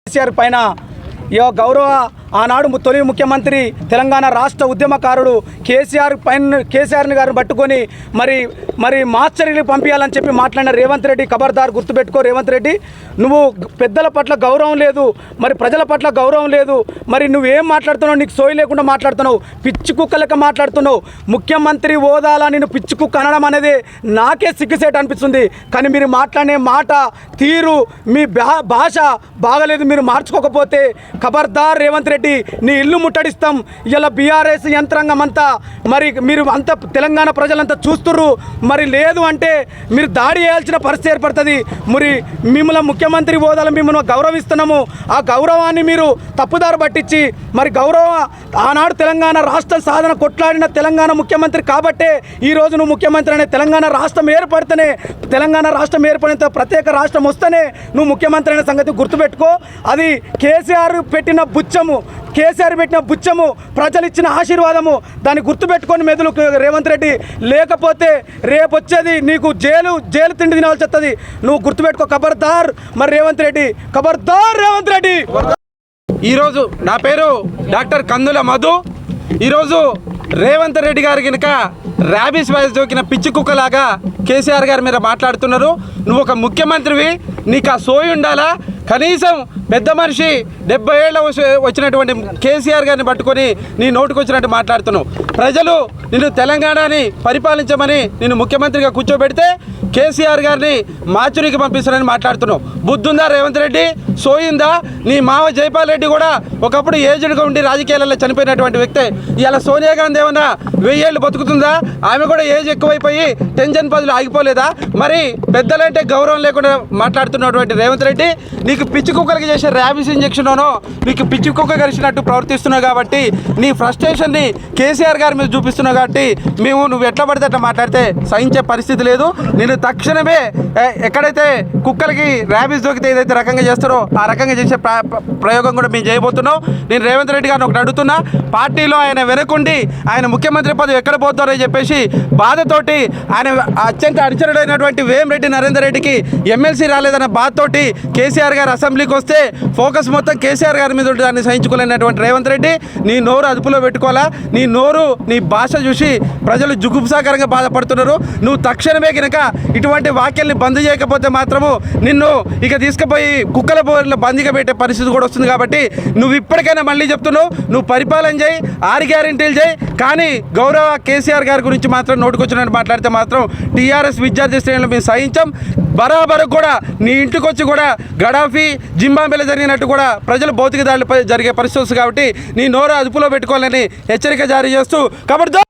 కేసీఆర్ పైన గౌరవ ఆనాడు తొలి ముఖ్యమంత్రి తెలంగాణ రాష్ట్ర ఉద్యమకారుడు కేసీఆర్ గారిని పట్టుకొని మరి మాస్టర్లు పంపించాలని చెప్పి మాట్లాడిన రేవంత్ రెడ్డి ఖబర్దార్ గుర్తుపెట్టుకో. రేవంత్ రెడ్డి, నువ్వు పెద్దల పట్ల గౌరవం లేదు, మరి ప్రజల పట్ల గౌరవం లేదు, మరి నువ్వేం మాట్లాడుతున్నావు? నీకు సోయి లేకుండా మాట్లాడుతున్నావు, పిచ్చి కుక్క లెక్క మాట్లాడుతున్నావు. ముఖ్యమంత్రి హోదాలా నేను పిచ్చి కుక్క అనడం అనేది నాకే సిగ్గుసేట అనిపిస్తుంది. కానీ మీరు మాట్లాడే మాట తీరు, మీ భాష బాగలేదు. మీరు మార్చుకోకపోతే ఖబర్దార్ రేవంత్ రెడ్డి, నీ ఇల్లు ముట్టడిస్తాం. ఇలా బీఆర్ఎస్ యంత్రాంగం అంతా మరి మీరు అంత తెలంగాణ ప్రజలంతా చూస్తుర్రు. మరి లేదు అంటే మీరు దాడి చేయాల్సిన పరిస్థితి ఏర్పడుతుంది. మరి మిమ్మల్ని ముఖ్యమంత్రి హోదాలో మిమ్మల్ని గౌరవిస్తున్నాము. ఆ గౌరవాన్ని మీరు తప్పుదారు పట్టించి మరి ఆనాడు తెలంగాణ రాష్ట్ర సాధన కొట్లాడిన తెలంగాణ ముఖ్యమంత్రి కాబట్టే ఈరోజు నువ్వు ముఖ్యమంత్రి అనే తెలంగాణ రాష్ట్రం ఏర్పడిన ప్రత్యేక రాష్ట్రం వస్తేనే నువ్వు ముఖ్యమంత్రి అనే సంగతి గుర్తుపెట్టుకో. అది కేసీఆర్ పెట్టిన బుచ్చము, ప్రజలు ఇచ్చిన ఆశీర్వాదము. దాన్ని గుర్తుపెట్టుకొని మెదులు రేవంత్ రెడ్డి. లేకపోతే రేపు వచ్చేది నీకు జైలు తిండి తినాల్సి వస్తుంది. నువ్వు గుర్తుపెట్టుకో ఖబర్దార్. మరి రేవంత్ రెడ్డి, ఖబర్దార్ రేవంత్ రెడ్డి. ఈరోజు నా పేరు డాక్టర్ కందుల మధు. ఈరోజు రేవంత్ రెడ్డి గారు కనుక ర్యాబీస్ వైరస్ సోకిన పిచ్చి కుక్కలాగా కేసీఆర్ గారి మీద మాట్లాడుతున్నారు. నువ్వు ఒక ముఖ్యమంత్రివి, నీకు ఆ సోయి ఉండాలా? కనీసం పెద్ద మనిషి 70 ఏళ్ళ వచ్చినటువంటి కేసీఆర్ గారిని పట్టుకొని నీ నోటుకు వచ్చినట్టు మాట్లాడుతున్నావు. ప్రజలు నిన్ను తెలంగాణని పరిపాలించమని నిన్ను ముఖ్యమంత్రిగా కూర్చోబెడితే కేసీఆర్ గారిని మాచురికి పంపిస్తానని మాట్లాడుతున్నావు. బుద్ధుందా రేవంత్ రెడ్డి? సోయిందా? నీ మావ జైపాల్ రెడ్డి కూడా ఒకప్పుడు ఏజ్డ్గా ఉండి రాజకీయాలలో చనిపోయినటువంటి వ్యక్తే. ఇవాళ సోనియా గాంధీ ఏమన్నా 1000 ఏళ్ళు బతుకుతుందా? ఆమె కూడా ఏజ్ ఎక్కువైపోయి టెన్షన్ పదులు ఆగిపోలేదా? మరి పెద్దలంటే గౌరవం లేకుండా మాట్లాడుతున్నటువంటి రేవంత్ రెడ్డి, నీకు పిచ్చి కుక్కలకి చేసే ర్యాబీస్ ఇంజక్షన్లోనో నీకు పిచ్చి కుక్క కలిసినట్టు ప్రవర్తిస్తున్నావు కాబట్టి నీ ఫ్రస్ట్రేషన్ని కేసీఆర్ గారి మీద చూపిస్తున్నావు కాబట్టి నువ్వు ఎట్లా పడితే అట్లా మాట్లాడితే సహించే పరిస్థితి లేదు. నేను తక్షణమే ఎక్కడైతే కుక్కలకి ర్యాబీస్ దొరికితే ఏదైతే రకంగా చేస్తారో ఆ రకంగా చేసే ప్రయోగం కూడా మేము చేయబోతున్నాం. నేను రేవంత్ రెడ్డి గారిని ఒకటి అడుగుతున్నా, పార్టీలో ఆయన వెనకుండి ఆయన ముఖ్యమంత్రి పదవి ఎక్కడ పోతారో చెప్పేసి బాధతోటి ఆయన అత్యంత అడిచరుడైనటువంటి వేమిరెడ్డి నరేందర్ రెడ్డికి ఎమ్మెల్సీ రాలేదన్న బాధతోటి కేసీఆర్ గారు అసెంబ్లీకి వస్తే ఫోకస్ మొత్తం కేసీఆర్ గారి మీద దాన్ని సహించుకోలేనటువంటి రేవంత్ రెడ్డి, నీ నోరు అదుపులో పెట్టుకోవాలా? నీ భాష చూసి ప్రజలు జుగుప్సాకరంగా బాధపడుతున్నారు. నువ్వు తక్షణమే కనుక ఇటువంటి వాక్యాల్ని బంద్ చేయకపోతే మాత్రము నిన్ను ఇక తీసుకుపోయి కుక్కల బోర్లో బందీగా పెట్టే పరిస్థితి కూడా వస్తుంది. కాబట్టి నువ్వు ఇప్పటికైనా మళ్ళీ చెప్తున్నావు, నువ్వు పరిపాలన చేయి, 6 గ్యారెంటీలు చేయి, కానీ గౌరవ కేసీఆర్ గారి గురించి మాత్రం నోటుకొచ్చినట్టు మాట్లాడితే మాత్రం టీఆర్ఎస్ విద్యార్థి శ్రేణులు మేము సహించాం. బరాబరు కూడా నీ ఇంటికి వచ్చి కూడా గడాఫీ జింబాబేలో జరిగినట్టు కూడా ప్రజలు భౌతిక దాడులపై జరిగే పరిస్థితి వస్తుంది. కాబట్టి నీ నోరు అదుపులో పెట్టుకోవాలని హెచ్చరిక జారీ చేస్తూ కాబట్టి